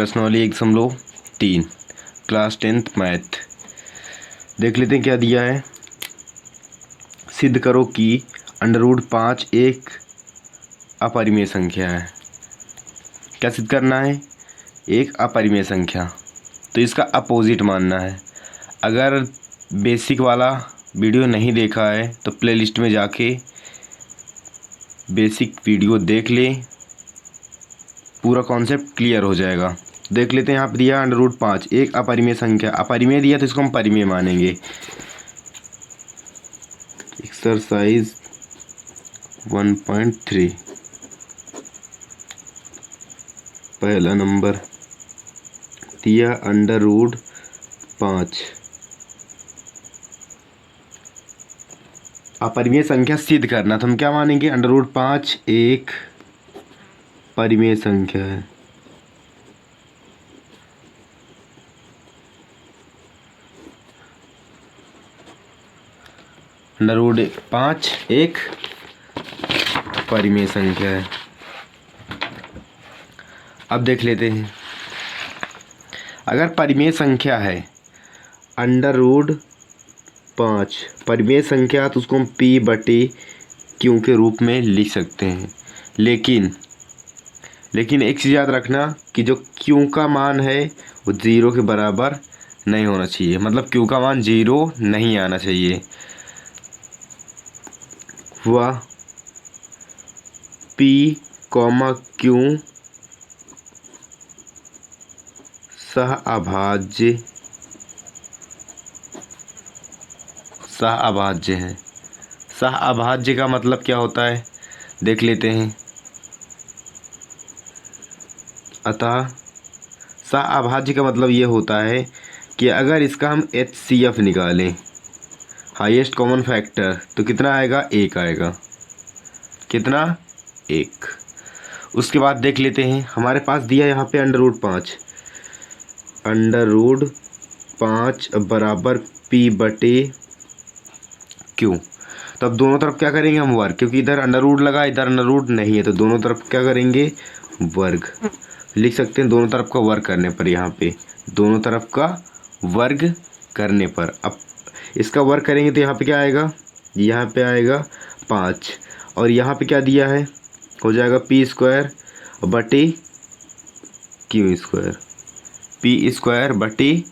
प्रश्नावली 1.3 class 10th math. देख लेते हैं क्या दिया है। सिद्ध करो कि √5 एक अपरिमेय संख्या है। क्या सिद्ध करना है? एक अपरिमेय संख्या, तो इसका अपोजिट मानना है। अगर बेसिक वाला वीडियो नहीं देखा है तो प्लेलिस्ट में जाके बेसिक वीडियो देख ले, पूरा कॉन्सेप्ट क्लियर हो जाएगा। देख लेते हैं। यहाँ पर दिया √5 एक अपरिमेय संख्या। अपरिमेय दिया तो इसको हम परिमेय मानेंगे। एक्सरसाइज 1.3 पहला नंबर दिया √5 अपरिमेय संख्या सिद्ध करना। तो हम क्या मानेंगे? √5 एक परिमेय संख्या है। √5 एक परिमेय संख्या है। अब देख लेते हैं। अगर परिमेय संख्या है √5 परिमेय संख्या, तो उसको हम P/Q के रूप में लिख सकते हैं। लेकिन एक चीज़ याद रखना कि जो Q का मान है वो 0 के बराबर नहीं होना चाहिए। मतलब Q का मान 0 नहीं आना चाहिए। वह P/Q सहअभाज्य है। सहअभाज्य का मतलब क्या होता है देख लेते हैं। अतः सहअभाज्य का मतलब ये होता है कि अगर इसका हम HCF निकालें, हाईएस्ट कॉमन फैक्टर, तो कितना आएगा? 1 आएगा। कितना? 1। उसके बाद देख लेते हैं। हमारे पास दिया यहाँ पे √5 बराबर P/Q। तो अब दोनों तरफ क्या करेंगे हम? वर्ग, क्योंकि इधर अंडर लगा, इधर अंडर नहीं है, तो दोनों तरफ क्या करेंगे? वर्ग। लिख सकते हैं दोनों तरफ का वर्ग करने पर। यहाँ पे दोनों तरफ का वर्ग करने पर अब इसका वर्ग करेंगे तो यहाँ पे क्या आएगा? यहाँ पे आएगा 5, और यहाँ पे क्या दिया है? हो जाएगा P² बटे Q²। P² बटे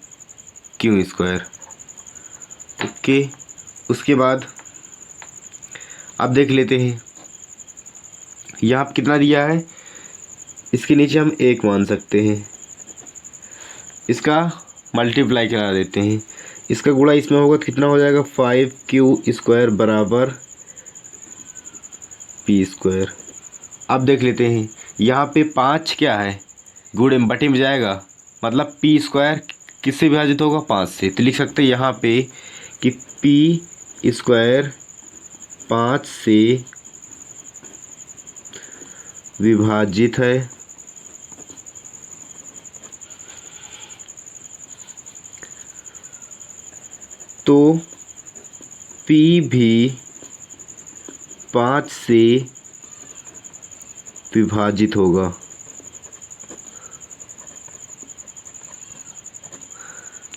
Q²। ओके। उसके बाद अब देख लेते हैं। यहाँ पे कितना दिया है? इसके नीचे हम 1 मान सकते हैं। इसका मल्टीप्लाई करा देते हैं। इसका गुणा इसमें होगा तो कितना हो जाएगा? 5Q² बराबर P²। अब देख लेते हैं। यहाँ पे 5 क्या है? गुणे में बटे में जाएगा, मतलब P² किससे विभाजित होगा? 5 से। तो लिख सकते हैं यहाँ पे कि P² 5 से विभाजित है। तो P भी 5 से विभाजित होगा।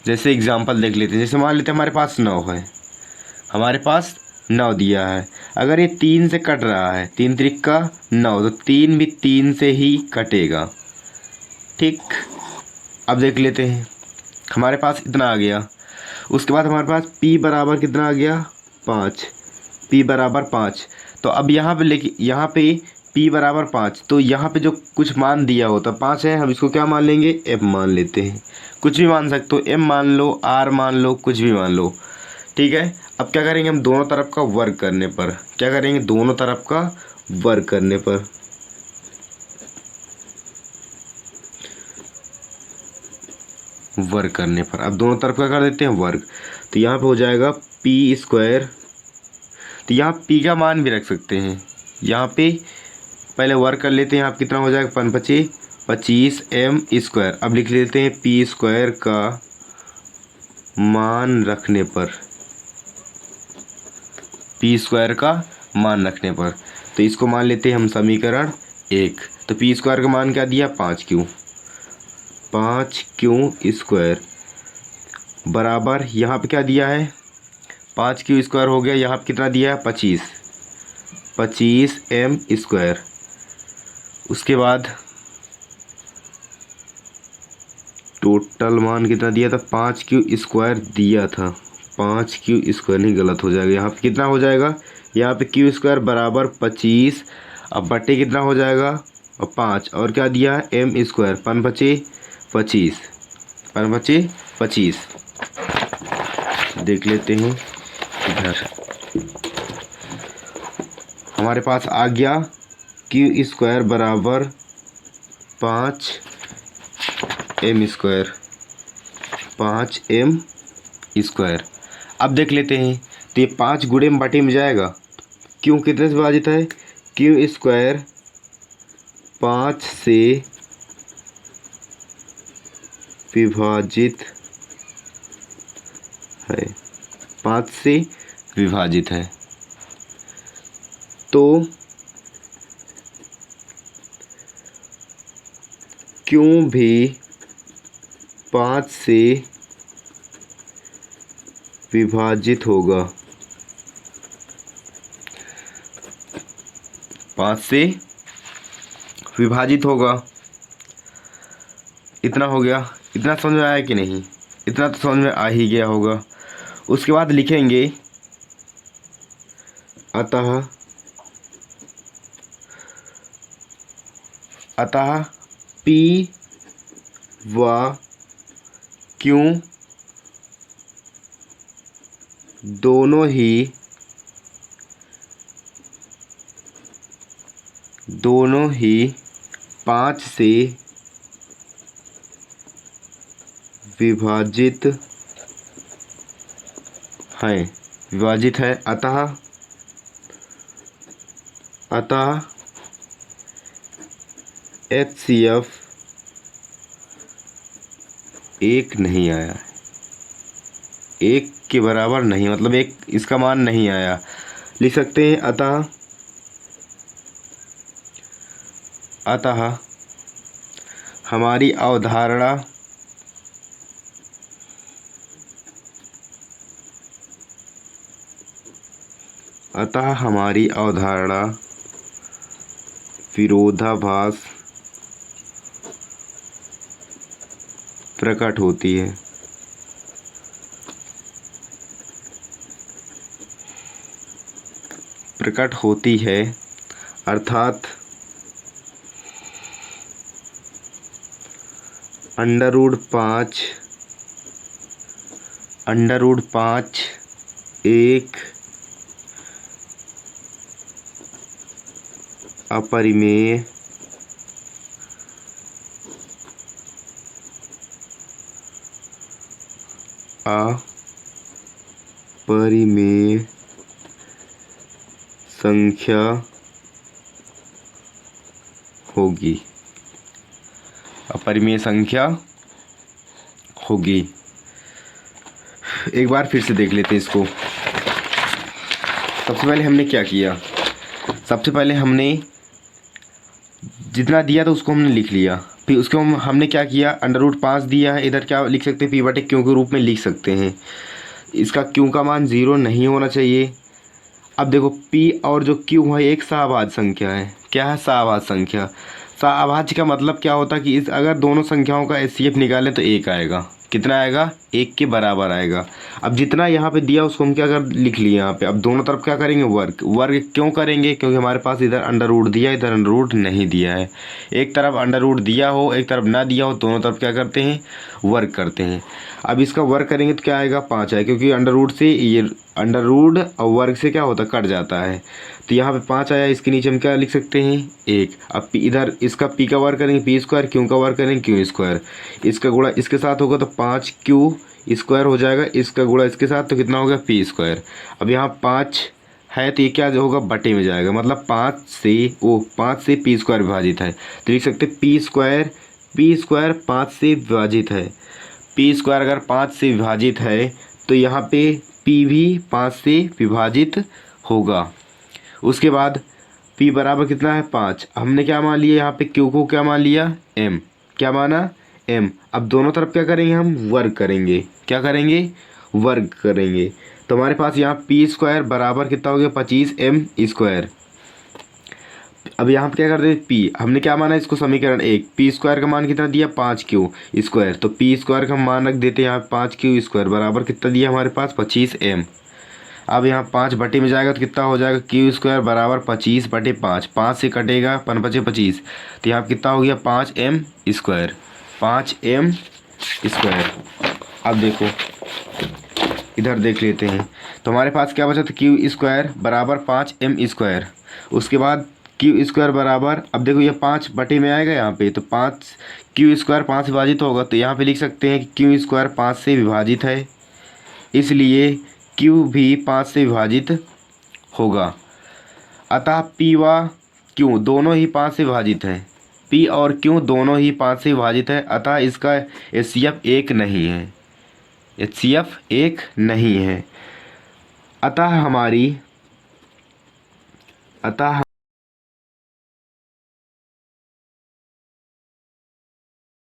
जैसे एग्जांपल देख लेते हैं। जैसे मान लेते हैं हमारे पास 9 है। हमारे पास 9 दिया है। अगर ये 3 से कट रहा है, 3 त्रिका 9, तो 3 भी 3 से ही कटेगा। ठीक। अब देख लेते हैं। हमारे पास इतना आ गया। उसके बाद हमारे पास P बराबर कितना आ गया? 5। P बराबर 5। तो अब यहाँ पे यहाँ पे P बराबर 5, तो यहाँ पे जो कुछ मान दिया होता 5 है, हम इसको क्या मान लेंगे? M मान लेते हैं। कुछ भी मान सकते हो, M मान लो, R मान लो, कुछ भी मान लो। ठीक है। अब क्या करेंगे हम? दोनों तरफ का वर्ग करने पर क्या करेंगे? दोनों तरफ का वर्ग करने पर अब दोनों तरफ का कर देते हैं वर्ग। तो यहाँ पे हो जाएगा P²। तो यहाँ P का मान भी रख सकते हैं। यहाँ पे पहले वर्ग कर लेते हैं। यहाँ कितना हो जाएगा? 5×5 = 25M²। अब लिख लेते हैं P² का मान रखने पर, P² का मान रखने पर, तो इसको मान लेते हैं हम समीकरण 1। तो P² का मान क्या दिया? 5Q। 5q² बराबर, यहाँ पे क्या दिया है 5q² हो गया, यहाँ पे कितना दिया है 25m²। उसके बाद टोटल मान कितना दिया था 5q² दिया था, 5q² नहीं, गलत हो जाएगा, यहाँ पे कितना हो जाएगा, यहाँ पे q² बराबर 25, अब बटे कितना हो जाएगा और 5, और क्या दिया है m², 5 बचे 25, 5 बचे 25। देख लेते हैं इधर हमारे पास आ गया q² बराबर 5m², 5m²। अब देख लेते हैं, तो ये 5 गुणे में बटे में जाएगा, क्यों कितने से विभाजित है, q² 5 से विभाजित है, 5 से विभाजित है, तो क्यों भी 5 से विभाजित होगा, 5 से विभाजित होगा। इतना हो गया, इतना समझ में आया कि नहीं, इतना तो समझ में आ ही गया होगा। उसके बाद लिखेंगे अतः P व Q दोनों ही 5 से विभाजित है, अतः HCF 1 नहीं आया, 1 के बराबर नहीं, मतलब 1 इसका मान नहीं आया। लिख सकते हैं अतः हमारी अवधारणा विरोधाभास प्रकट होती है। अर्थात √5 एक अपरिमेय संख्या होगी, अपरिमेय संख्या होगी। एक बार फिर से देख लेते हैं इसको। सबसे पहले हमने क्या किया, सबसे पहले हमने जितना दिया था उसको हमने लिख लिया, फिर उसको हमने क्या किया, √5 दिया है, इधर क्या लिख सकते हैं, P बटे Q के रूप में लिख सकते हैं। इसका Q का मान 0 नहीं होना चाहिए। अब देखो P और जो Q है एक सहभाज्य संख्या है। क्या है, सहभाज्य संख्या। सहभाज्य का मतलब क्या होता है कि इस अगर दोनों संख्याओं का HCF निकालें तो 1 आएगा। कितना आएगा, 1 के बराबर आएगा। अब जितना यहाँ पे दिया उसको हम क्या कर लिख लिए यहाँ पे। अब दोनों तरफ क्या करेंगे, वर्ग क्यों करेंगे, क्योंकि हमारे पास इधर √ दिया, इधर √ नहीं दिया है। एक तरफ √ दिया हो, एक तरफ ना दिया हो, दोनों तरफ क्या करते हैं, वर्ग करते हैं। अब इसका वर्ग करेंगे तो क्या आएगा, 5 आएगा, क्योंकि √ से ये √ और वर्ग से क्या होता है, कट जाता है। तो यहाँ पे 5 आया, इसके नीचे हम क्या लिख सकते हैं, 1। अब इधर इसका P का वर्ग करेंगे P², Q का वर्ग करेंगे Q²। इसका गुणा इसके साथ होगा तो 5Q² हो जाएगा, इसका गुणा इसके साथ तो कितना हो गया, P²। अब यहाँ 5 है तो ये क्या होगा, बटे में जाएगा, मतलब 5 से P² विभाजित है। तो लिख सकते P² 5 से विभाजित है। P² अगर 5 से विभाजित है तो यहाँ पे P भी 5 से विभाजित होगा। उसके बाद P बराबर कितना है, 5। हमने क्या मान लिया यहाँ पे, Q को क्या मान लिया, M। क्या माना, m। अब दोनों तरफ क्या करेंगे हम, वर्ग करेंगे। क्या करेंगे, वर्ग करेंगे। तो हमारे पास यहाँ पी स्क्वायर बराबर कितना हो गया, 25m स्क्वायर। अब यहाँ पे क्या कर दे, पी हमने क्या माना इसको, समीकरण 1। पी स्क्वायर का मान कितना दिया, 5q स्क्वायर। तो पी स्क्वायर का मान रख देते हैं यहाँ 5q स्क्वायर बराबर कितना दिया हमारे पास, 25m। अब यहाँ 5 बटे में जाएगा तो कितना हो जाएगा, क्यू स्क्वायर बराबर 25/5। 5 से कटेगा 5×5 = 25। तो यहाँ कितना हो गया, 5m स्क्वायर, 5m स्क्वायर। अब देखो इधर देख लेते हैं। तो हमारे पास क्या बचा था, क्यू स्क्वायर बराबर 5m स्क्वायर। उसके बाद क्यू स्क्वायर बराबर, अब देखो ये 5 बटे में आएगा यहाँ पे, तो 5 क्यू स्क्वायर 5 से विभाजित होगा। तो यहाँ पे लिख सकते हैं कि क्यू स्क्वायर 5 से विभाजित है, इसलिए क्यू भी 5 से विभाजित होगा। अतः पी व क्यू दोनों ही 5 से विभाजित है। पी और क्यू दोनों ही 5 से विभाजित है, अतः इसका HCF 1 नहीं है। HCF 1 नहीं है। अतः